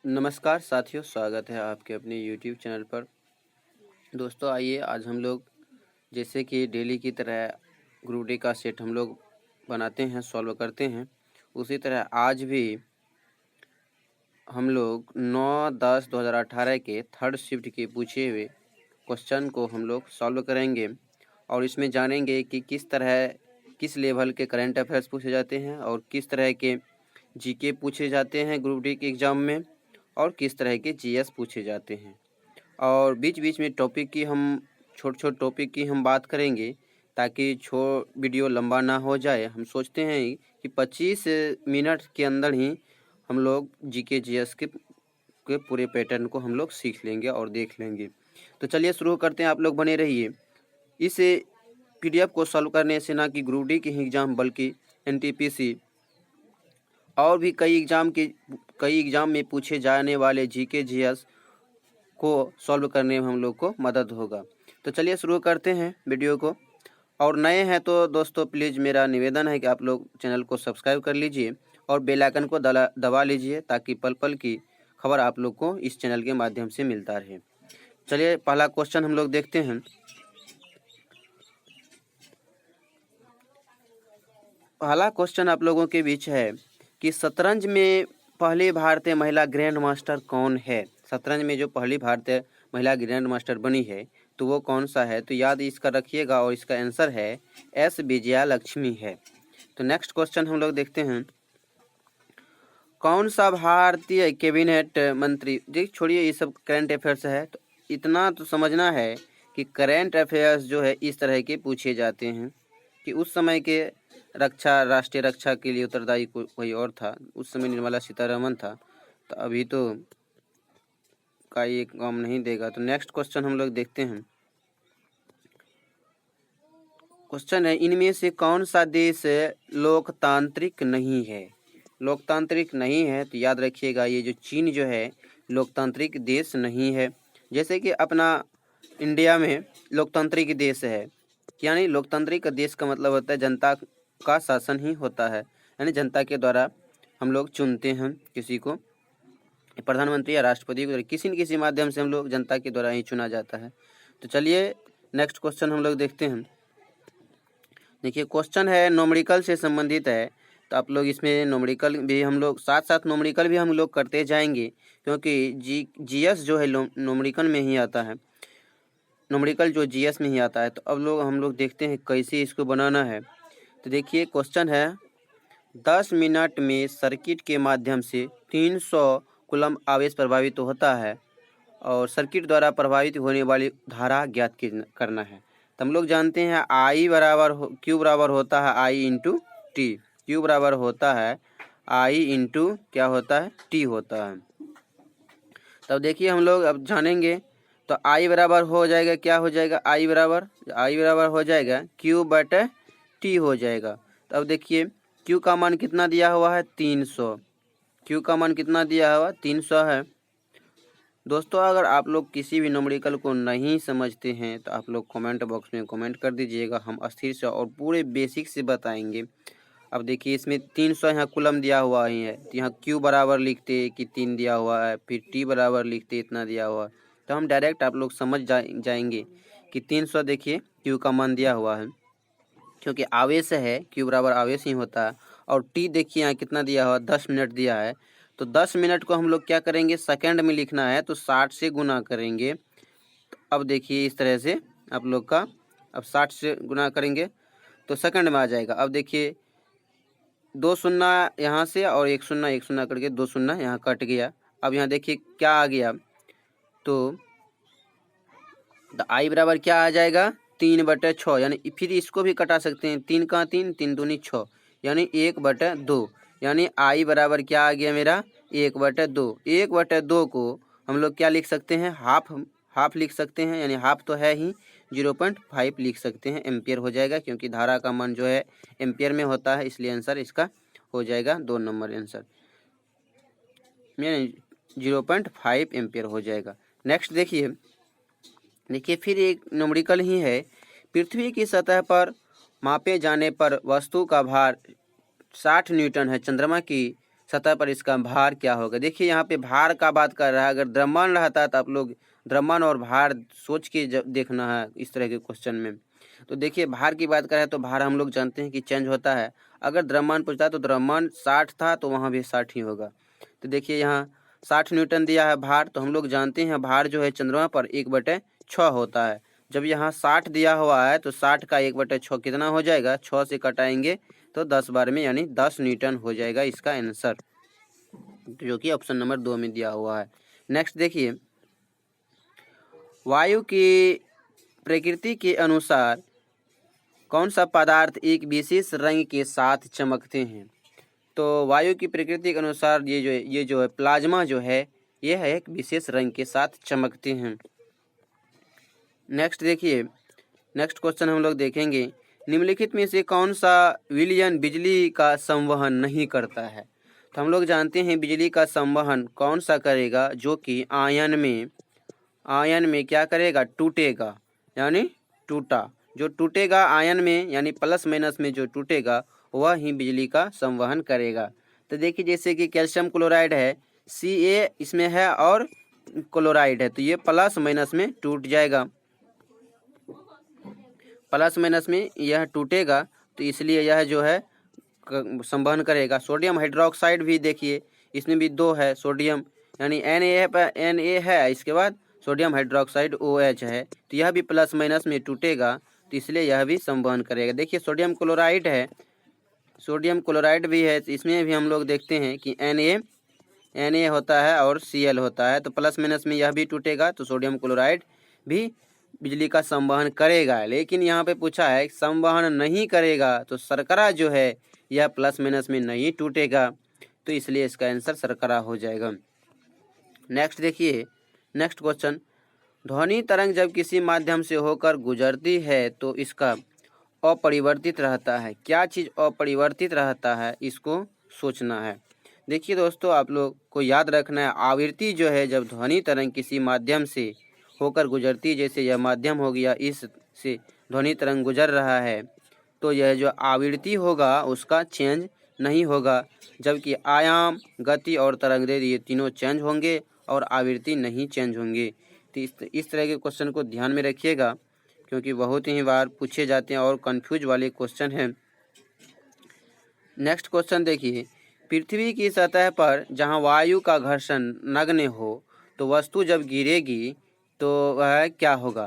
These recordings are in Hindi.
नमस्कार साथियों, स्वागत है आपके अपने YouTube चैनल पर। दोस्तों आइए आज हम लोग जैसे कि डेली की तरह ग्रुप डी का सेट हम लोग बनाते हैं, सॉल्व करते हैं। उसी तरह आज भी हम लोग 9-10-2018 के थर्ड शिफ्ट के पूछे हुए क्वेश्चन को हम लोग सॉल्व करेंगे और इसमें जानेंगे कि किस लेवल के करंट अफेयर्स पूछे जाते हैं और किस तरह के जीके पूछे जाते हैं ग्रुप डी के एग्ज़ाम में और किस तरह के जीएस पूछे जाते हैं। और बीच बीच में छोटे टॉपिक की हम बात करेंगे ताकि वीडियो लंबा ना हो जाए। हम सोचते हैं कि 25 मिनट के अंदर ही हम लोग जीके जीएस के पूरे पैटर्न को हम लोग सीख लेंगे और देख लेंगे। तो चलिए शुरू करते हैं, आप लोग बने रहिए। इस पीडीएफ को सॉल्व करने से ना कि ग्रुप डी के ही एग्ज़ाम बल्कि एनटीपीसी और भी कई एग्ज़ाम में पूछे जाने वाले जीके जीएस को सॉल्व करने में हम लोग को मदद होगा। तो चलिए शुरू करते हैं वीडियो को। और नए हैं तो दोस्तों प्लीज़ मेरा निवेदन है कि आप लोग चैनल को सब्सक्राइब कर लीजिए और बेल आइकन को दबा लीजिए ताकि पल पल की खबर आप लोग को इस चैनल के माध्यम से मिलता रहे। चलिए पहला क्वेश्चन हम लोग देखते हैं। पहला क्वेश्चन आप लोगों के बीच है कि शतरंज में पहली भारतीय महिला ग्रैंड मास्टर कौन है। शतरंज में जो पहली भारतीय महिला ग्रैंड मास्टर बनी है तो वो कौन सा है, तो याद इसका रखिएगा और इसका आंसर है एस विजया लक्ष्मी है। तो नेक्स्ट क्वेश्चन हम लोग देखते हैं। कौन सा भारतीय कैबिनेट मंत्री, जी छोड़िए ये सब करंट अफेयर्स है, तो इतना तो समझना है कि करंट अफेयर्स जो है इस तरह के पूछे जाते हैं कि उस समय के राष्ट्रीय रक्षा के लिए उत्तरदायी कोई और था। उस समय निर्मला सीतारमण था, तो अभी तो का ये काम नहीं देगा। तो नेक्स्ट क्वेश्चन हम लोग देखते हैं। क्वेश्चन है, इनमें से कौन सा देश लोकतांत्रिक नहीं है। लोकतांत्रिक नहीं है तो याद रखिएगा ये जो चीन जो है लोकतांत्रिक देश नहीं है। जैसे कि अपना इंडिया में लोकतांत्रिक देश है, यानी लोकतांत्रिक देश का मतलब होता है जनता का शासन ही होता है, यानी जनता के द्वारा हम लोग चुनते हैं किसी को, प्रधानमंत्री या राष्ट्रपति को किसी न किसी माध्यम से हम लोग जनता के द्वारा ही चुना जाता है। तो चलिए नेक्स्ट क्वेश्चन हम लोग देखते हैं। देखिए क्वेश्चन है न्यूमेरिकल से संबंधित है, तो आप लोग इसमें न्यूमेरिकल भी हम लोग साथ न्यूमेरिकल भी हम लोग करते जाएंगे क्योंकि जीएस जो है न्यूमेरिकल में ही आता है, न्यूमेरिकल जो जीएस में ही आता है। तो अब हम लोग देखते हैं कैसे इसको बनाना है। तो देखिए क्वेश्चन है 10 मिनट में सर्किट के माध्यम से 300 कूलम्ब आवेश प्रभावित होता है और सर्किट द्वारा प्रभावित होने वाली धारा ज्ञात करना है। तो हम लोग जानते हैं क्यू बराबर होता है आई इंटू टी। क्यू बराबर होता है आई इंटू क्या होता है, टी होता है। तब देखिए हम लोग अब जानेंगे। तो आई बराबर हो जाएगा, क्या हो जाएगा, आई बराबर हो जाएगा क्यू बटे टी हो जाएगा। तब देखिए क्यू का मान कितना दिया हुआ है 300, क्यू का मान कितना दिया हुआ 300 है। दोस्तों अगर आप लोग किसी भी न्यूमेरिकल को नहीं समझते हैं तो आप लोग कमेंट बॉक्स में कमेंट कर दीजिएगा, हम अस्थिर से और पूरे बेसिक से बताएंगे। अब देखिए इसमें 300 यहाँ कूलम दिया हुआ ही है, तो यहाँ क्यू बराबर लिखते कि 3 दिया हुआ है, फिर टी बराबर लिखते इतना दिया हुआ है, तो हम डायरेक्ट आप लोग समझ जाएंगे कि 300 देखिए क्यू का मान दिया हुआ है क्योंकि आवेश है, क्यू बराबर आवेश ही होता है। और टी देखिए यहाँ कितना दिया हुआ 10 मिनट दिया है, तो 10 मिनट को हम लोग क्या करेंगे सेकंड में लिखना है, तो 60 से गुना करेंगे। तो अब देखिए इस तरह से आप लोग का अब 60 से गुना करेंगे तो सेकंड में आ जाएगा। अब देखिए 2 शून्य यहाँ से और 1 शून्य करके 2 शून्य यहाँ कट गया। अब यहाँ देखिए क्या आ गया, तो आई बराबर क्या आ जाएगा 3/6, यानी फिर इसको भी कटा सकते हैं, 3 का 3, 3 दूनी 6, यानी 1/2, यानी आई बराबर क्या आ गया मेरा 1/2। 1/2 को हम लोग क्या लिख सकते हैं, हाफ लिख सकते हैं, यानी हाफ तो है ही 0.5 लिख सकते हैं, एम्पियर हो जाएगा क्योंकि धारा का मान जो है एम्पियर में होता है, इसलिए आंसर इसका हो जाएगा 2 नंबर आंसर में 0.5 एम्पियर हो जाएगा। नेक्स्ट देखिए फिर एक न्यूमेरिकल ही है। पृथ्वी की सतह पर मापे जाने पर वस्तु का भार 60 न्यूटन है, चंद्रमा की सतह पर इसका भार क्या होगा। देखिए यहाँ पे भार का बात कर रहा है, अगर द्रव्यमान रहता तो आप लोग द्रव्यमान और भार सोच के देखना है इस तरह के क्वेश्चन में। तो देखिए भार की बात करें तो भार हम लोग जानते हैं कि चेंज होता है। अगर द्रव्यमान पूछता है तो द्रव्यमान 60 था तो वहाँ भी 60 ही होगा। तो देखिए यहाँ 60 न्यूटन दिया है भार, तो हम लोग जानते हैं भार जो है चंद्रमा पर 1/6 होता है। जब यहाँ 60 दिया हुआ है तो 60 का 1/6 कितना हो जाएगा, 6 से कटाएंगे तो 10 बार में यानी 10 न्यूटन हो जाएगा इसका आंसर, जो कि ऑप्शन नंबर 2 में दिया हुआ है। नेक्स्ट देखिए, वायु की प्रकृति के अनुसार कौन सा पदार्थ एक विशेष रंग के साथ चमकते हैं। तो वायु की प्रकृति के अनुसार ये जो है प्लाज्मा जो है ये है एक विशेष रंग के साथ चमकते हैं। नेक्स्ट देखिए, नेक्स्ट क्वेश्चन हम लोग देखेंगे, निम्नलिखित में से कौन सा विलयन बिजली का संवहन नहीं करता है। तो हम लोग जानते हैं बिजली का संवहन कौन सा करेगा, जो कि आयन में क्या करेगा, टूटेगा, यानी टूटा, जो टूटेगा आयन में यानी प्लस माइनस में जो टूटेगा वह ही बिजली का संवहन करेगा। तो देखिए जैसे कि कैल्शियम क्लोराइड है, Ca इसमें है और क्लोराइड है, तो ये प्लस माइनस में टूट जाएगा, प्लस माइनस में यह टूटेगा, तो इसलिए यह जो है संवहन करेगा। सोडियम हाइड्रोक्साइड भी देखिए इसमें भी 2 है सोडियम, यानी Na है, इसके बाद सोडियम हाइड्रोक्साइड OH है, तो यह भी प्लस माइनस में टूटेगा, तो इसलिए यह भी संवहन करेगा। देखिए सोडियम क्लोराइड है, सोडियम क्लोराइड भी है, तो इसमें भी हम लोग देखते हैं कि Na होता है और Cl होता है, तो प्लस माइनस में यह भी टूटेगा, तो सोडियम क्लोराइड भी बिजली का संवहन करेगा। लेकिन यहाँ पे पूछा है संवहन नहीं करेगा, तो शर्करा जो है यह प्लस माइनस में नहीं टूटेगा, तो इसलिए इसका आंसर शर्करा हो जाएगा। नेक्स्ट देखिए, नेक्स्ट क्वेश्चन, ध्वनि तरंग जब किसी माध्यम से होकर गुजरती है तो इसका अपरिवर्तित रहता है। क्या चीज़ अपरिवर्तित रहता है, इसको सोचना है। देखिए दोस्तों, आप लोग को याद रखना है, आवृत्ति जो है जब ध्वनि तरंग किसी माध्यम से होकर गुजरती है, जैसे यह माध्यम हो गया, इस से ध्वनि तरंग गुजर रहा है, तो यह जो आवृत्ति होगा उसका चेंज नहीं होगा, जबकि आयाम, गति और तरंगदैर्घ्य ये तीनों चेंज होंगे और आवृत्ति नहीं चेंज होंगे। तो इस तरह के क्वेश्चन को ध्यान में रखिएगा, क्योंकि बहुत ही बार पूछे जाते हैं और कंफ्यूज वाले क्वेश्चन हैं। नेक्स्ट क्वेश्चन देखिए, पृथ्वी की सतह पर जहां वायु का घर्षण नगण्य हो तो वस्तु जब गिरेगी तो वह क्या होगा।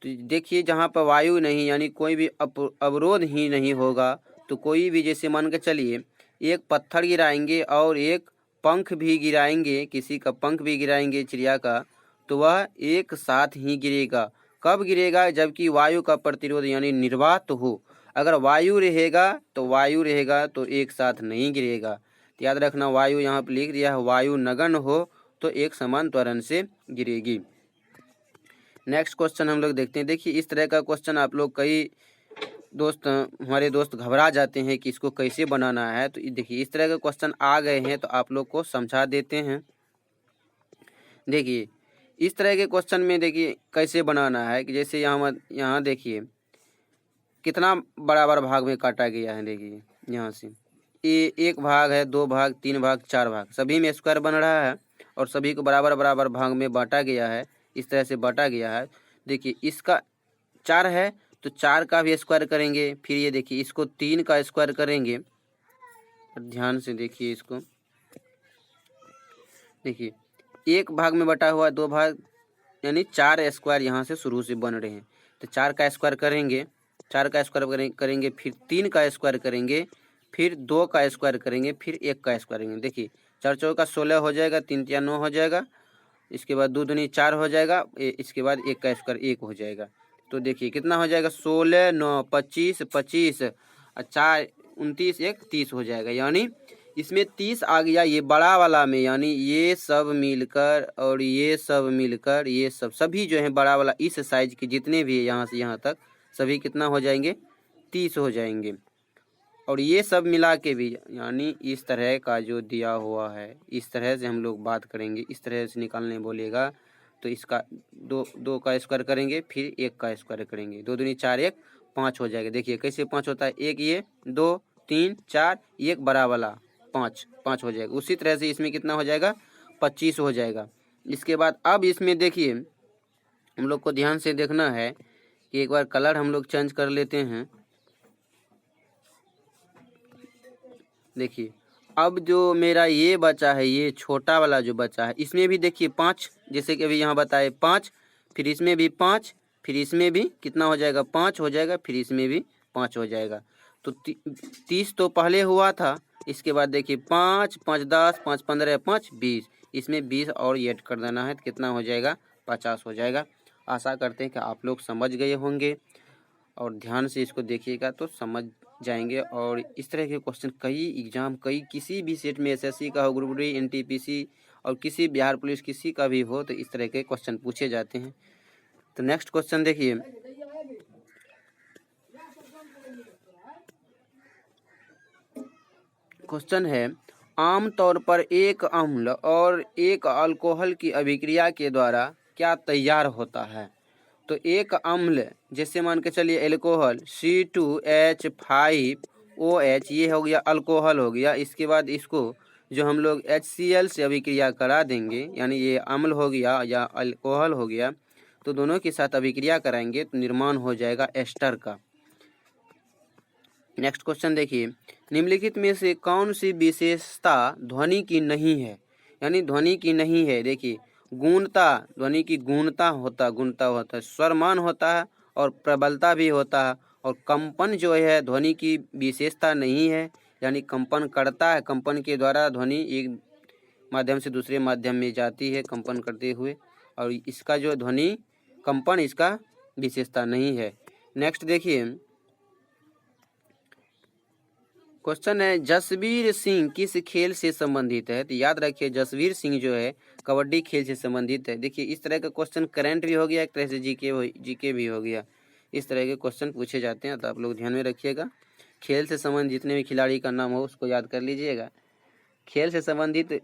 तो देखिए जहां पर वायु नहीं यानी कोई भी अवरोध ही नहीं होगा, तो कोई भी, जैसे मान के चलिए एक पत्थर गिराएंगे और एक पंख भी गिराएंगे, किसी का पंख भी गिराएंगे चिड़िया का, तो वह एक साथ ही गिरेगा। कब गिरेगा, जबकि वायु का प्रतिरोध यानी निर्वात हो। अगर वायु रहेगा तो एक साथ नहीं गिरेगा। तो याद रखना, वायु यहाँ पर लिख दिया है, वायु नगण्य हो तो एक समान त्वरण से गिरेगी। नेक्स्ट क्वेश्चन हम लोग देखते हैं। देखिए इस तरह का क्वेश्चन आप लोग कई हमारे दोस्त घबरा जाते हैं कि इसको कैसे बनाना है। तो देखिए इस तरह के क्वेश्चन आ गए हैं तो आप लोग को समझा देते हैं। देखिए इस तरह के क्वेश्चन में देखिए कैसे बनाना है कि जैसे यहाँ देखिए कितना बराबर भाग में काटा गया है। देखिए यहाँ से ये 1 भाग है, 2 भाग, 3 भाग, 4 भाग, सभी में स्क्वायर बन रहा है और सभी को बराबर बराबर भाग में बांटा गया है। इस तरह से बांटा गया है। देखिए इसका 4 है तो 4 का भी स्क्वायर करेंगे, फिर ये देखिए इसको 3 का स्क्वायर करेंगे। ध्यान से देखिए इसको, देखिए 1 भाग में बटा हुआ 2 भाग, यानी 4 स्क्वायर यहाँ से शुरू से बन रहे हैं। तो 4 का स्क्वायर करेंगे, 4 का स्क्वायर करेंगे, फिर 3 का स्क्वायर करेंगे, फिर 2 का स्क्वायर करेंगे, फिर 1 का स्क्वायर करेंगे। देखिए 4 चौका 16 हो जाएगा, 3 तिया 9 हो जाएगा, इसके बाद 2 दूनी 4 हो जाएगा, इसके बाद 1 का स्क्वायर 1 हो जाएगा। तो देखिए कितना हो जाएगा, 16 9 25 25 और 4 29 1 30 हो जाएगा। यानी इसमें 30 आ गया ये बड़ा वाला में, यानी ये सब मिलकर और ये सब मिलकर, ये सब सभी जो है बड़ा वाला इस साइज के जितने भी है यहाँ से यहाँ तक सभी कितना हो जाएंगे, 30 हो जाएंगे। और ये सब मिला के भी, यानी इस तरह का जो दिया हुआ है इस तरह से हम लोग बात करेंगे, इस तरह से निकालने बोलेगा तो इसका 2 का स्क्वायर करेंगे, फिर 1 का स्क्वायर करेंगे, 2 दूनी 4 1 5 हो जाएगा। देखिए कैसे 5 होता है, 1 ये 2 3 4 1 बड़ा वाला 5 हो जाएगा। उसी तरह से इसमें कितना हो जाएगा, 25 हो जाएगा। इसके बाद अब इसमें देखिए हम लोग को ध्यान से देखना है कि एक बार कलर हम लोग चेंज कर लेते हैं। देखिए अब जो मेरा ये बचा है, ये छोटा वाला जो बचा है, इसमें भी देखिए 5, जैसे कि अभी यहाँ बताए 5, फिर इसमें भी 5, फिर इसमें भी कितना हो जाएगा, 5 हो जाएगा, फिर इसमें भी 5 हो जाएगा। तो 30 तो पहले हुआ था। इसके बाद देखिए 5, 5 10, 5 15, 5 20, इसमें 20 और ऐड कर देना है तो कितना हो जाएगा, 50 हो जाएगा। आशा करते हैं कि आप लोग समझ गए होंगे और ध्यान से इसको देखिएगा तो समझ जाएंगे। और इस तरह के क्वेश्चन कई एग्जाम, कई किसी भी सेट में, एसएससी का हो, ग्रुप डी, एनटीपीसी और किसी बिहार पुलिस किसी का भी हो, तो इस तरह के क्वेश्चन पूछे जाते हैं। तो नेक्स्ट क्वेश्चन देखिए, क्वेश्चन है आमतौर पर एक अम्ल और एक अल्कोहल की अभिक्रिया के द्वारा क्या तैयार होता है। तो एक अम्ल जैसे मान के चलिए एल्कोहल C2H5OH, ये हो गया अल्कोहल हो गया। इसके बाद इसको जो हम लोग HCl से अभिक्रिया करा देंगे, यानी ये अम्ल हो गया या अल्कोहल हो गया, तो दोनों के साथ अभिक्रिया कराएंगे तो निर्माण हो जाएगा एस्टर का। नेक्स्ट क्वेश्चन देखिए, निम्नलिखित में से कौन सी विशेषता ध्वनि की नहीं है, यानी ध्वनि की नहीं है। देखिए गुणता, ध्वनि की गुणता होता है, स्वरमान होता है और प्रबलता भी होता है। और कंपन जो है ध्वनि की विशेषता नहीं है, यानी कंपन करता है, कंपन के द्वारा ध्वनि एक माध्यम से दूसरे माध्यम में जाती है कंपन करते हुए, और इसका जो ध्वनि कंपन इसका विशेषता नहीं है। नेक्स्ट देखिए क्वेश्चन है जसवीर सिंह किस खेल से संबंधित है। तो याद रखिए जसवीर सिंह जो है कबड्डी खेल से संबंधित है। देखिए इस तरह का क्वेश्चन करंट भी हो गया, एक तरह से जीके भी हो गया। इस तरह के क्वेश्चन पूछे जाते हैं, तो आप लोग ध्यान में रखिएगा। खेल से संबंधित जितने भी खिलाड़ी का नाम हो उसको याद कर लीजिएगा। खेल से संबंधित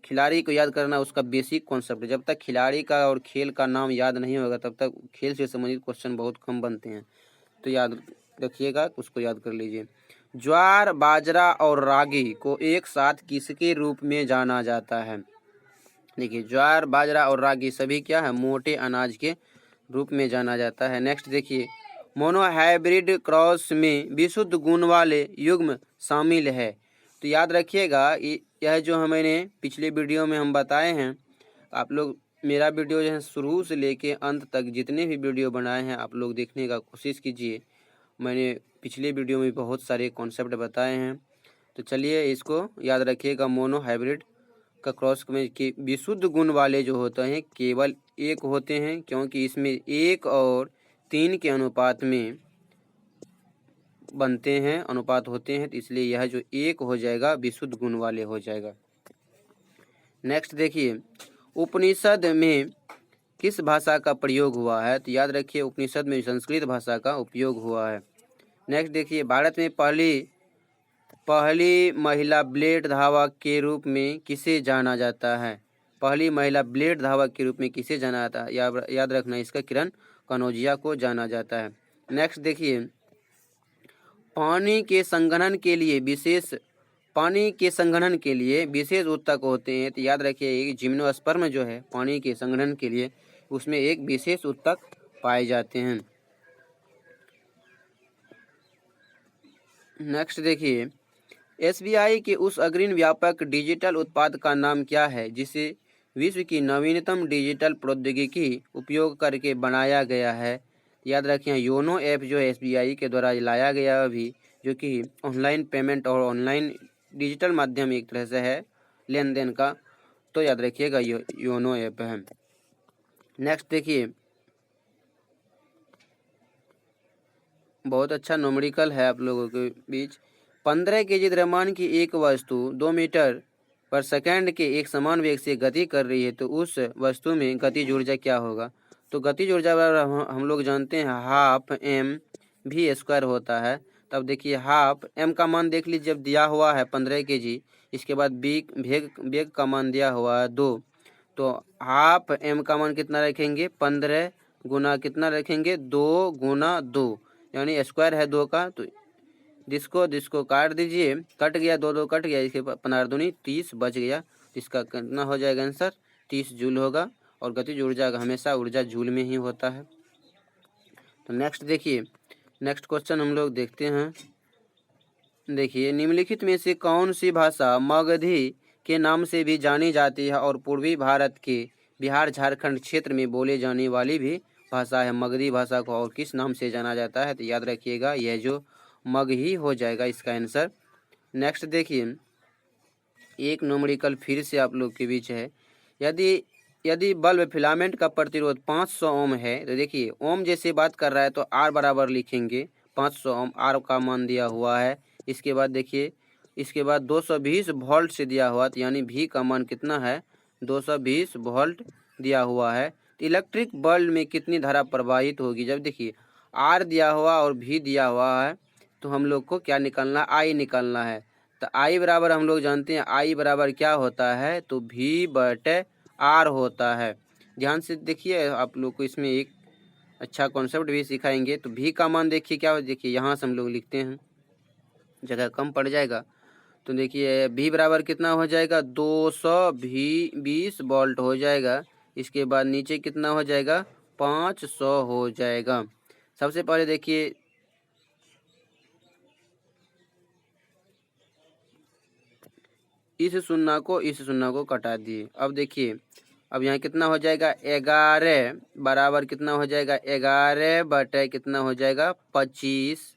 खिलाड़ी को याद करना उसका बेसिक कॉन्सेप्ट। जब तक खिलाड़ी का और खेल का नाम याद नहीं होगा तब तक खेल से संबंधित क्वेश्चन बहुत कम बनते हैं, तो याद रखिएगा, उसको याद कर लीजिए। ज्वार, बाजरा और रागी को एक साथ किसके रूप में जाना जाता है। देखिए ज्वार, बाजरा और रागी सभी क्या है, मोटे अनाज के रूप में जाना जाता है। नेक्स्ट देखिए मोनोहाइब्रिड क्रॉस में विशुद्ध गुण वाले युग्म शामिल है। तो याद रखिएगा यह जो मैंने पिछले वीडियो में हम बताए हैं, आप लोग मेरा वीडियो जो है शुरू से लेके अंत तक जितने भी वीडियो बनाए हैं आप लोग देखने का कोशिश कीजिए। मैंने पिछले वीडियो में बहुत सारे कॉन्सेप्ट बताए हैं, तो चलिए इसको याद रखिएगा। मोनो हाइब्रिड का क्रॉस में कि विशुद्ध गुण वाले जो होते हैं केवल एक होते हैं, क्योंकि इसमें 1 और 3 के अनुपात में बनते हैं, अनुपात होते हैं, तो इसलिए यह जो 1 हो जाएगा विशुद्ध गुण वाले हो जाएगा। नेक्स्ट देखिए उपनिषद में किस भाषा का प्रयोग हुआ है। तो याद रखिए उपनिषद में संस्कृत भाषा का उपयोग हुआ है। नेक्स्ट देखिए भारत में पहली महिला ब्लेड धावक के रूप में किसे जाना जाता है। पहली महिला ब्लेड धावक के रूप में किसे जाना जाता है, याद रखना इसका किरण कनौजिया को जाना जाता है। नेक्स्ट देखिए पानी के संघनन के लिए विशेष ऊतक होते हैं। तो याद रखिए जिम्नोस्पर्म जो है पानी के संघनन के लिए उसमें एक विशेष ऊतक पाए जाते हैं। नेक्स्ट देखिए एसबीआई के उस अग्रणी व्यापक डिजिटल उत्पाद का नाम क्या है जिसे विश्व की नवीनतम डिजिटल प्रौद्योगिकी उपयोग करके बनाया गया है। याद रखिए योनो ऐप जो है एसबीआई के द्वारा लाया गया अभी, जो कि ऑनलाइन पेमेंट और ऑनलाइन डिजिटल माध्यम एक तरह से है लेन देन का, तो याद रखिएगा योनो ऐप है। नेक्स्ट देखिए बहुत अच्छा न्यूमेरिकल है आप लोगों के बीच। 15 kg द्रव्यमान की एक वस्तु 2 मीटर पर सेकंड के एक समान वेग से गति कर रही है, तो उस वस्तु में गतिज ऊर्जा क्या होगा। तो गतिज ऊर्जा हम लोग जानते हैं हाफ mv² होता है। तब देखिए हाफ m का मान देख लीजिए, जब दिया हुआ है 15 kg, इसके बाद वेग का मान दिया हुआ है 2, तो हाफ m का मान कितना रखेंगे 15 गुना कितना रखेंगे 2 गुना 2, यानी स्क्वायर है 2 का, तो जिसको काट दीजिए, कट गया, दो कट गया, इसके 15 दूनी 30 बच गया। इसका कितना हो जाएगा आंसर? 30 जूल होगा। और गतिज ऊर्जा का हमेशा ऊर्जा जूल में ही होता है। तो नेक्स्ट देखिए, नेक्स्ट क्वेश्चन हम लोग देखते हैं। देखिए, निम्नलिखित में से कौन सी भाषा मगधी के नाम से भी जानी जाती है और पूर्वी भारत के बिहार झारखंड क्षेत्र में बोले जाने वाली भी भाषा है? मगधी भाषा को और किस नाम से जाना जाता है? तो याद रखिएगा यह जो मगही हो जाएगा इसका आंसर। नेक्स्ट देखिए, एक न्यूमेरिकल फिर से आप लोग के बीच है। यदि बल्ब फिलामेंट का प्रतिरोध 500 ओम है, तो देखिए ओम जैसे बात कर रहा है तो आर बराबर लिखेंगे 500 ओम, आर का मान दिया हुआ है। इसके बाद देखिए, इसके बाद 220 वोल्ट से दिया हुआ, तो यानी भी का मान कितना है? 220 वोल्ट दिया हुआ है। तो इलेक्ट्रिक बल्ब में कितनी धारा प्रवाहित होगी? जब देखिए आर दिया हुआ और भी दिया हुआ है, तो हम लोग को क्या निकालना? आई निकालना है। तो आई बराबर हम लोग जानते हैं, आई बराबर क्या होता है? तो भी बटे आर होता है। ध्यान से देखिए, आप लोग को इसमें एक अच्छा कॉन्सेप्ट भी सिखाएंगे। तो भी का मान देखिए क्या हो, देखिए यहाँ से हम लोग लिखते हैं, जगह कम पड़ जाएगा। तो देखिए भी बराबर कितना हो जाएगा? 220 वोल्ट हो जाएगा। इसके बाद नीचे कितना हो जाएगा? 500 हो जाएगा। सबसे पहले देखिए, इस शून्य को कटा दिए। अब देखिए, अब यहाँ कितना हो जाएगा? 11 बराबर कितना हो जाएगा? 11 बटे कितना हो जाएगा? 25।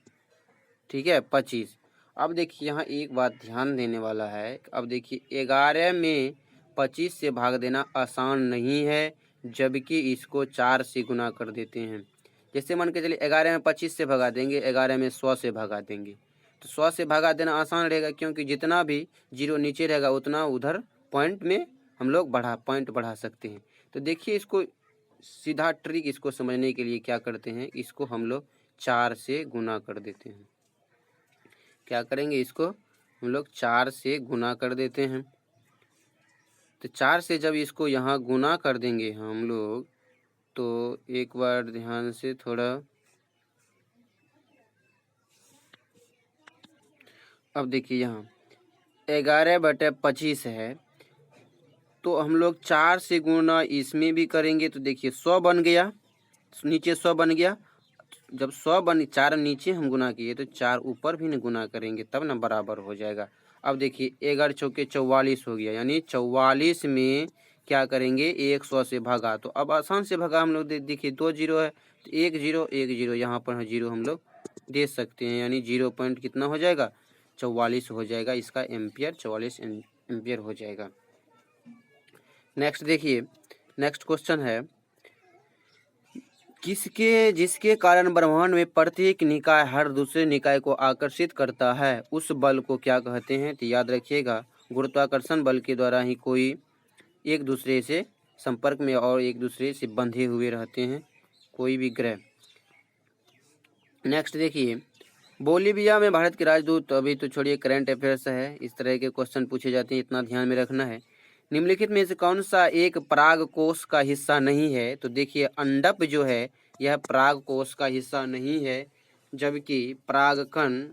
ठीक है, 25। अब देखिए यहाँ एक बात ध्यान देने वाला है। अब देखिए 11 में 25 से भाग देना आसान नहीं है, जबकि इसको 4 से गुना कर देते हैं। जैसे मान के चलिए 11 में 25 से भगा देंगे, 11 में 100 से भगा देंगे। तो 100 से भगा देना आसान रहेगा, क्योंकि जितना भी जीरो नीचे रहेगा उतना उधर पॉइंट में हम लोग पॉइंट बढ़ा सकते हैं। तो देखिए इसको सीधा ट्रिक इसको समझने के लिए क्या करते हैं, इसको हम लोग 4 से गुना कर देते हैं। क्या करेंगे? इसको हम लोग 4 से गुना कर देते हैं। तो 4 से जब इसको यहाँ गुना कर देंगे हम लोग, तो एक बार ध्यान से थोड़ा, अब देखिए यहाँ 11 बटे 25 है, तो हम लोग 4 से गुना इसमें भी करेंगे। तो देखिए 100 बन गया, नीचे 100 बन गया। जब 100 बन 4 नीचे हम गुना किए, तो 4 ऊपर भी न गुना करेंगे, तब ना बराबर हो जाएगा। अब देखिए 11 चौके 44 हो गया, यानी 44 में क्या करेंगे? 100 से भागा। तो अब आसान से भागा हम लोग, देखिए 2 जीरो है, तो 1 जीरो 1 जीरो, यहाँ पर जीरो हम लोग दे सकते हैं, यानी 0 पॉइंट कितना हो जाएगा? 44 हो जाएगा। इसका एम्पियर 44 एम्पियर हो जाएगा। नेक्स्ट देखिए, नेक्स्ट क्वेश्चन है, जिसके कारण ब्रह्मांड में प्रत्येक निकाय हर दूसरे निकाय को आकर्षित करता है, उस बल को क्या कहते हैं? तो याद रखिएगा, गुरुत्वाकर्षण बल के द्वारा ही कोई एक दूसरे से संपर्क में और एक दूसरे से बंधे हुए रहते हैं, कोई भी ग्रह। नेक्स्ट देखिए, बोलीविया में भारत के राजदूत, तो अभी तो छोड़िए, करंट अफेयर्स है, इस तरह के क्वेश्चन पूछे जाते हैं, इतना ध्यान में रखना है। निम्नलिखित में से कौन सा एक पराग कोश का हिस्सा नहीं है? तो देखिए अंडप जो है यह पराग कोश का हिस्सा नहीं है, जबकि परागकण,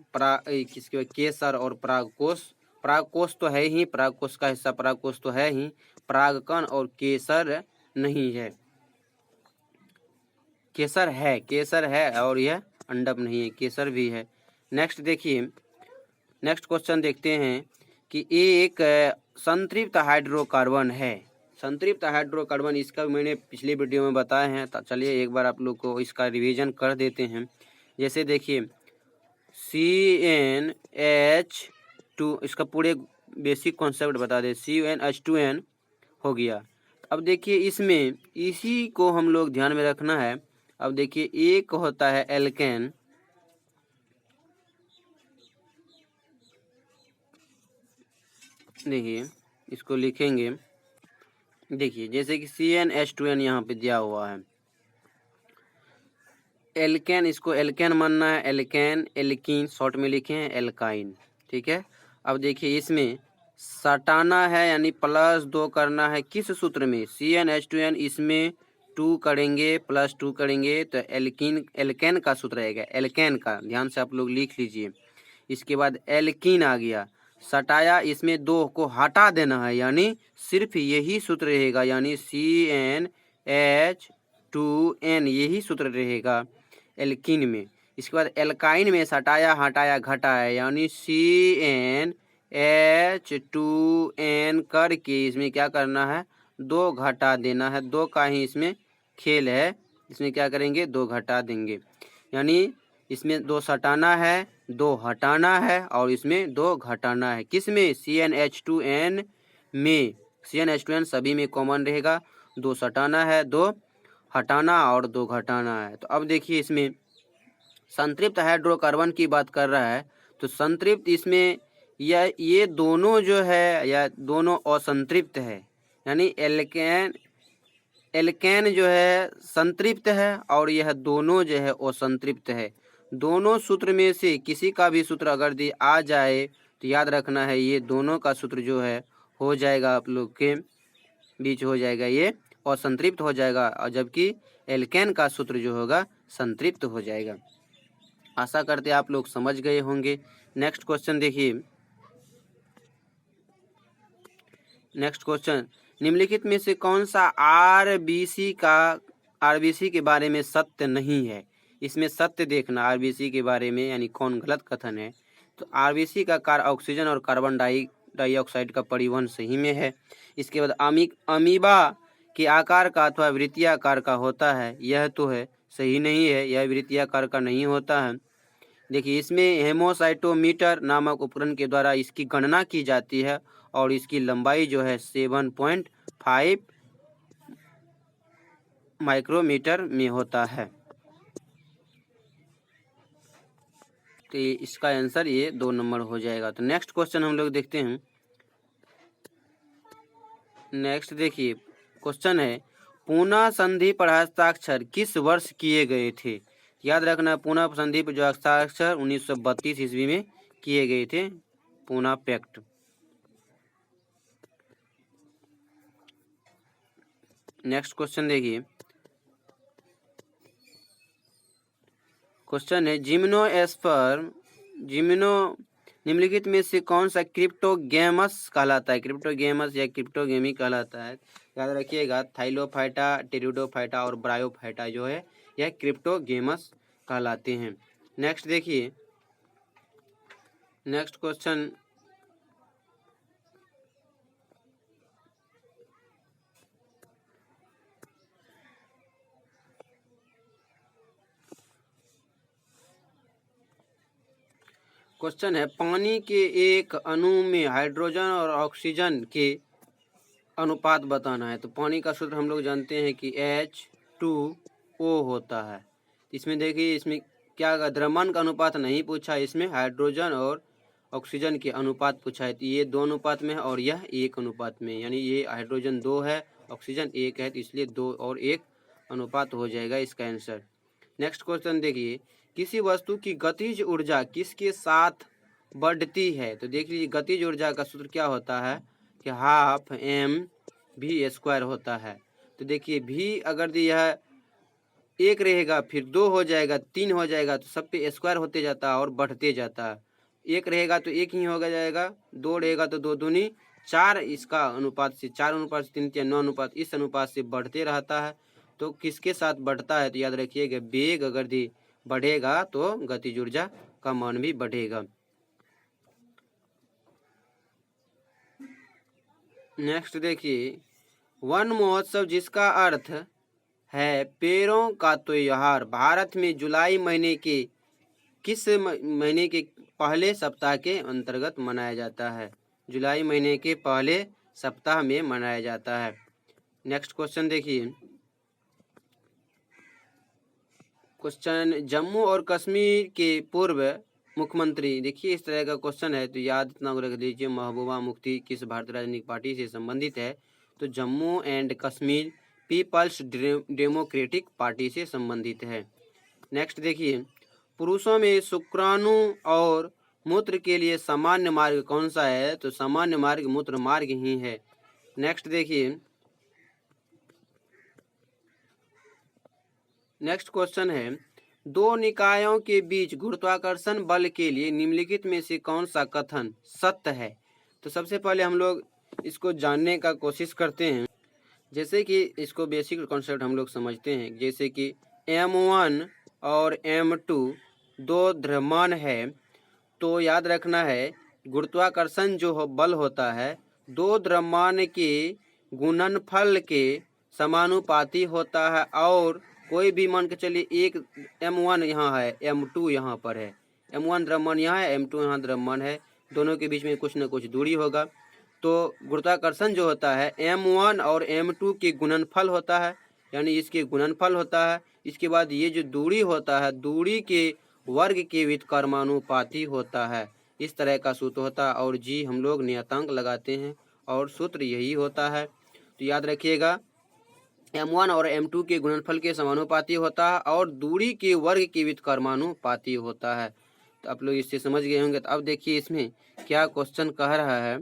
किसके केसर और परागकोश तो है ही, परागकोश का हिस्सा परागकोश तो है ही, परागकण और केसर नहीं है। केसर है और यह अंडप नहीं है, केसर भी है। नेक्स्ट देखिए, नेक्स्ट क्वेश्चन देखते हैं कि एक संतृप्त हाइड्रोकार्बन है। संतृप्त हाइड्रोकार्बन, इसका मैंने पिछले वीडियो में बताया है, तो चलिए एक बार आप लोग को इसका रिवीजन कर देते हैं। जैसे देखिए CnH2, इसका पूरे बेसिक कॉन्सेप्ट बता दें। CnH2n हो गया। अब देखिए इसमें इसी को हम लोग ध्यान में रखना है। अब देखिए एक होता है एल्केन, देखिए इसको लिखेंगे, देखिए जैसे कि CnH2n यहाँ पे दिया हुआ है, एल्केन, इसको एल्केन मानना है, एल्केन, एल्कीन शॉर्ट में लिखे हैं, एल्काइन। ठीक है। अब देखिए इसमें सटाना है, यानी +2 करना है, किस सूत्र में? CnH2n, इसमें 2 करेंगे, +2 करेंगे, तो एल्केन का सूत्र रहेगा, एल्केन का, ध्यान से आप लोग लिख लीजिए। इसके बाद एल्कीन आ गया, सटाया, इसमें 2 को हटा देना है, यानी सिर्फ यही सूत्र रहेगा, यानी CnH2n यही सूत्र रहेगा एल्कीन में। इसके बाद एल्काइन में सटाया हटाया घटा है, यानी CnH2n करके इसमें क्या करना है, 2 घटा देना है, 2 का ही इसमें खेल है, इसमें क्या करेंगे 2 घटा देंगे, यानी इसमें 2 सटाना है, 2 हटाना है और इसमें 2 घटाना है। किस में, CnH2n में। CnH2n सभी में कॉमन रहेगा, 2 सटाना है, 2 हटाना और 2 घटाना है। तो अब देखिए इसमें संतृप्त हाइड्रोकार्बन की बात कर रहा है, तो संतृप्त इसमें ये दोनों जो है या दोनों असंतृप्त है, यानी एल्केन जो है संतृप्त है और यह दोनों जो है असंतृप्त है। दोनों सूत्र में से किसी का भी सूत्र अगर आ जाए तो याद रखना है ये दोनों का सूत्र जो है हो जाएगा, आप लोग के बीच हो जाएगा, ये असंतृप्त हो जाएगा, और जबकि एल्केन का सूत्र जो होगा संतृप्त हो जाएगा। आशा करते आप लोग समझ गए होंगे। नेक्स्ट क्वेश्चन देखिए, नेक्स्ट क्वेश्चन, निम्नलिखित में से कौन सा आरबीसी के बारे में सत्य नहीं है। इसमें सत्य देखना आरबीसी के बारे में, यानी कौन गलत कथन है। तो आरबीसी का कार्य ऑक्सीजन और कार्बन डाइऑक्साइड का परिवहन सही में है। इसके बाद अमीबा के आकार का अथवा वृत्तीयाकार का होता है, यह तो है सही नहीं है, यह वृत्तीयाकार का नहीं होता है। देखिए इसमें हेमोसाइटोमीटर नामक उपकरण के द्वारा इसकी गणना की जाती है और इसकी लंबाई जो है 7.5 माइक्रोमीटर में होता है। तो इसका आंसर ये 2 नंबर हो जाएगा। तो नेक्स्ट क्वेश्चन हम लोग देखते हैं। नेक्स्ट देखिए क्वेश्चन है, पूना संधि पर हस्ताक्षर किस वर्ष किए गए थे। याद रखना पूना संधि पर जो हस्ताक्षर 1932 ईस्वी में किए गए थे, पूना पैक्ट। नेक्स्ट क्वेश्चन देखिए, क्वेश्चन है निम्नलिखित में से कौन सा क्रिप्टोगेमस कहलाता है। क्रिप्टोगेमस या क्रिप्टोगेमी कहलाता है, याद रखिएगा। थाइलोफाइटा, टेरिडोफाइटा और ब्रायोफाइटा जो है यह क्रिप्टोगेमस कहलाते हैं। नेक्स्ट देखिए, नेक्स्ट क्वेश्चन, क्वेश्चन है, पानी के एक अणु में हाइड्रोजन और ऑक्सीजन के अनुपात बताना है। तो पानी का सूत्र हम लोग जानते हैं कि H2O होता है। इसमें देखिए इसमें क्या द्रव्यमान का अनुपात नहीं पूछा, इसमें हाइड्रोजन और ऑक्सीजन के अनुपात पूछा है। तो ये 2 अनुपात में है और यह 1 अनुपात में, यानी ये हाइड्रोजन 2 है ऑक्सीजन 1 है, तो इसलिए 2 और 1 अनुपात हो जाएगा इसका आंसर। नेक्स्ट क्वेश्चन देखिए, किसी वस्तु की गतिज ऊर्जा किसके साथ बढ़ती है। तो देख लीजिए गतिज ऊर्जा का सूत्र क्या होता है कि हाफ mv² होता है। तो देखिए v अगर यह 1 रहेगा फिर 2 हो जाएगा, 3 हो जाएगा, तो सब पे स्क्वायर होते जाता है और बढ़ते जाता है। 1 रहेगा तो 1 ही होगा जाएगा, 2 रहेगा तो 2 दूनी 4, इसका अनुपात से 4 अनुपात से 3 9 अनुपात इस अनुपात से बढ़ते रहता है। तो किसके साथ बढ़ता है, तो याद रखिएगा वेग अगर बढ़ेगा तो गतिज ऊर्जा का मान भी बढ़ेगा। नेक्स्ट देखिए, वन महोत्सव जिसका अर्थ है पेड़ों का त्योहार भारत में जुलाई महीने के किस महीने के पहले सप्ताह के अंतर्गत मनाया जाता है। जुलाई महीने के पहले सप्ताह में मनाया जाता है। नेक्स्ट क्वेश्चन देखिए, क्वेश्चन, जम्मू और कश्मीर के पूर्व मुख्यमंत्री, देखिए इस तरह का क्वेश्चन है तो याद इतना रख लीजिए, महबूबा मुफ्ती किस भारतीय राजनीतिक पार्टी से संबंधित है। तो जम्मू एंड कश्मीर पीपल्स डेमोक्रेटिक पार्टी से संबंधित है। नेक्स्ट देखिए, पुरुषों में शुक्राणु और मूत्र के लिए सामान्य मार्ग कौन सा है। तो सामान्य मार्ग मूत्र मार्ग ही है। नेक्स्ट देखिए, नेक्स्ट क्वेश्चन है, दो निकायों के बीच गुरुत्वाकर्षण बल के लिए निम्नलिखित में से कौन सा कथन सत्य है। तो सबसे पहले हम लोग इसको जानने का कोशिश करते हैं। जैसे कि इसको बेसिक कॉन्सेप्ट हम लोग समझते हैं, जैसे कि M1 और M2 दो द्रव्यमान है, तो याद रखना है गुरुत्वाकर्षण जो बल होता है दो द्रव्यमान के गुणनफल के समानुपाती होता है। और कोई भी मान के चलिए एक M1 यहाँ है, M2 यहाँ पर है, M1 द्रव्यमान यहाँ है, M2 यहाँ द्रव्यमान है, दोनों के बीच में कुछ न कुछ दूरी होगा। तो गुरुत्वाकर्षण जो होता है M1 और M2 के गुणनफल होता है, यानी इसके गुणनफल होता है। इसके बाद ये जो दूरी होता है दूरी के वर्ग के व्युत्क्रमानुपाती होता है। इस तरह का सूत्र होता है और जी हम लोग नियतांक लगाते हैं और सूत्र यही होता है। तो याद रखिएगा M1 और M2 के गुणनफल के समानुपाती होता है और दूरी के वर्ग के व्युत्क्रमानुपाती होता है। तो आप लोग इससे समझ गए होंगे। तो अब देखिए इसमें क्या क्वेश्चन कह रहा है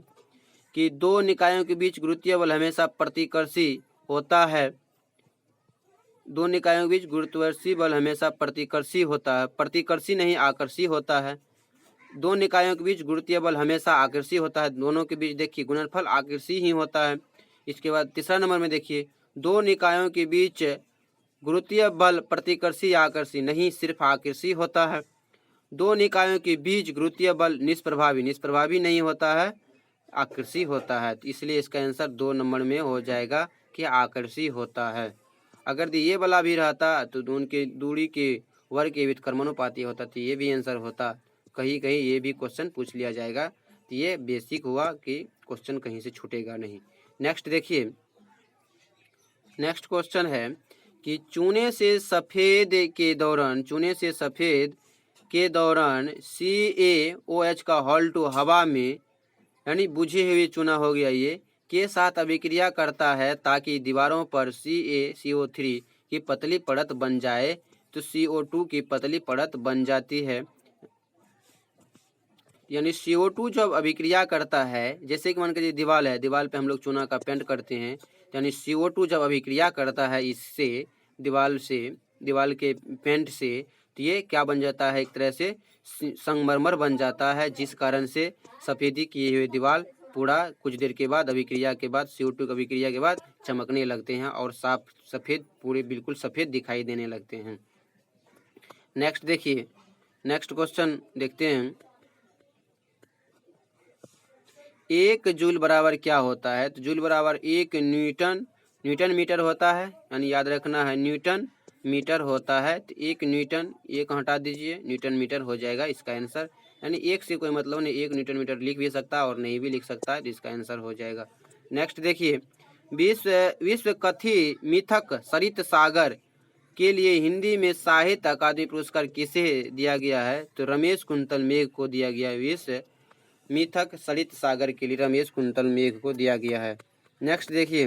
कि दो निकायों के बीच गुरुत्वीय बल हमेशा प्रतिकर्षी होता है। दो निकायों के बीच गुरुत्वाकर्षी बल हमेशा प्रतिकर्षी होता है, प्रतिकर्षी नहीं आकर्षी होता है। दो निकायों के बीच गुरुत्वीय बल हमेशा आकर्षी होता है, दोनों के बीच देखिए गुणनफल आकर्षी ही होता है। इसके बाद तीसरा नंबर में देखिए दो निकायों के बीच गुरुत्वीय बल प्रतिकर्षी आकर्षी नहीं, सिर्फ आकर्षी होता है। दो निकायों के बीच गुरुत्वीय बल निष्प्रभावी नहीं होता है, आकर्षी होता है। तो इसलिए इसका आंसर 2 नंबर में हो जाएगा कि आकर्षी होता है। अगर ये वाला भी रहता तो उनके दूरी के वर्ग के व्युत्क्रमानुपाती होता, तो ये भी आंसर होता। कहीं कहीं ये भी क्वेश्चन पूछ लिया जाएगा। तो ये बेसिक हुआ कि क्वेश्चन कहीं से छूटेगा नहीं। नेक्स्ट देखिए, नेक्स्ट क्वेश्चन है कि चूने से सफ़ेद के दौरान CaOH का H2 हवा में यानी बुझे हुए चूना हो गया ये के साथ अभिक्रिया करता है ताकि दीवारों पर CaCO3 की पतली परत बन जाए। तो CO2 की पतली परत बन जाती है। यानी CO2 जब अभिक्रिया करता है, जैसे कि मान के दीवार है, दीवार पे हम लोग चूना का पेंट करते हैं, यानी CO2 जब अभिक्रिया करता है इससे दीवार के पेंट से, तो ये क्या बन जाता है, एक तरह से संगमरमर बन जाता है, जिस कारण से सफ़ेदी किए हुए दीवार पूरा कुछ देर के बाद अभिक्रिया के बाद CO2 की अभिक्रिया के बाद चमकने लगते हैं और साफ सफ़ेद पूरे बिल्कुल सफ़ेद दिखाई देने लगते हैं। नेक्स्ट देखिए, नेक्स्ट क्वेश्चन देखते हैं। 1 जूल बराबर क्या होता है। तो जूल बराबर 1 न्यूटन मीटर होता है, यानी याद रखना है न्यूटन मीटर होता है। तो 1 न्यूटन, 1 हटा दीजिए, न्यूटन मीटर हो जाएगा इसका आंसर। यानी 1 से कोई मतलब नहीं, 1 न्यूटन मीटर लिख भी सकता है और नहीं भी लिख सकता है, तो इसका आंसर हो जाएगा। नेक्स्ट देखिए, विश्व कथी मिथक सरित सागर के लिए हिंदी में साहित्य अकादमी पुरस्कार किसे दिया गया है। तो रमेश कुंतल मेघ को दिया गया है। विश्व मिथक सरित सागर के लिए रमेश कुंतल मेघ को दिया गया है। नेक्स्ट देखिए,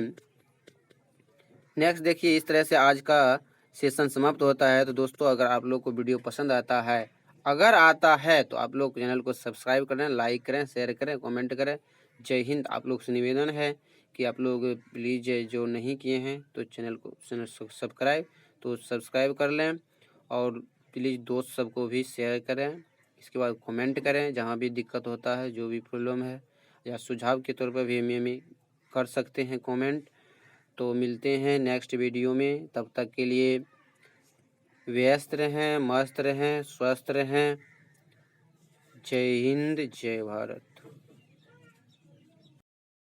इस तरह से आज का सेशन समाप्त होता है। तो दोस्तों, अगर आप लोग को वीडियो पसंद आता है तो आप लोग चैनल को सब्सक्राइब करें, लाइक करें, शेयर करें, कमेंट करें। जय हिंद। आप लोग से निवेदन है कि आप लोग प्लीज़ जो नहीं किए हैं तो चैनल सब्सक्राइब कर लें और प्लीज़ दोस्त सबको भी शेयर करें। इसके बाद कमेंट करें, जहाँ भी दिक्कत होता है, जो भी प्रॉब्लम है, या सुझाव के तौर पर भी हमें कर सकते हैं कमेंट। तो मिलते हैं नेक्स्ट वीडियो में, तब तक के लिए व्यस्त रहें, मस्त रहें, स्वस्थ रहें। जय हिंद, जय भारत।